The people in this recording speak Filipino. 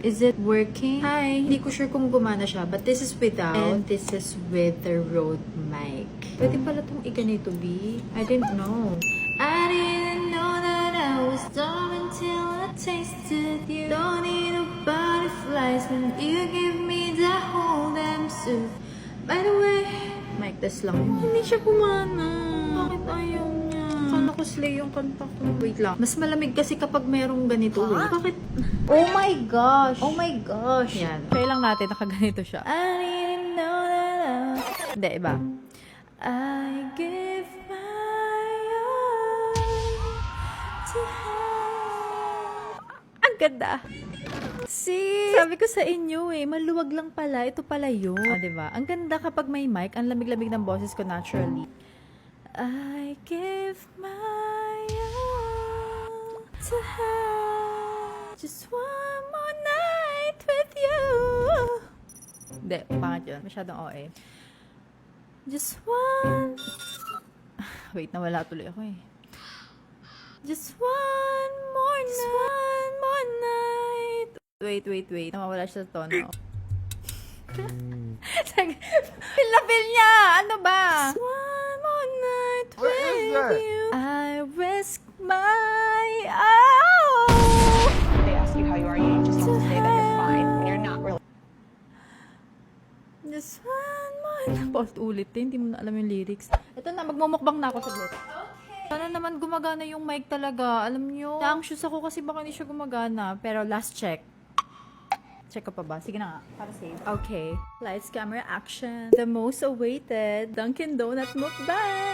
Is it working? Hi! Hindi ko sure kung gumana siya, but this is without, and this is with the Rode mic. Pwede pala itong iganito, B? I didn't know. I didn't know that I was dumb until I tasted you. Don't need no butterflies when you give me the whole damn soup. By the way, mic test lang yun. Hindi siya gumana. Bakit ayaw niya? Kala ko slay yung kanta ko. Wait lang. Mas malamig kasi kapag merong ganito. Wait. Bakit? Oh my gosh! Oh my gosh! Yan. Kaya lang natin nakaganito siya. I didn't know that Hindi, iba. I give my all to have. Ang ganda. See? Sabi ko sa inyo maluwag lang pala. Ito pala yun. Diba? Ang ganda kapag may mic. Ang lamig-lamig ng boses ko naturally. I give my all to have just one more night with you. Hindi, pangit yun. Masyadong OA. Just one... Wait, nawala tuloy ako Just one more night. Wait. Nawawala siya sa tono. Feel niya! Ano ba? Just one more night with you. I risk my all. They ask you how you are, you just have to say that you're fine when you're not really. Just one more. Paulit-ulit hindi mo na alam yung lyrics. Ito na, magmumukbang na ako sa bot. Sana naman gumagana yung mic talaga. Alam nyo, na-anxious ako kasi baka hindi siya gumagana. Pero last check. Check ko pa ba? Sige na nga, para save. Okay. Lights, camera, action. The most awaited Dunkin' Donut mukbang!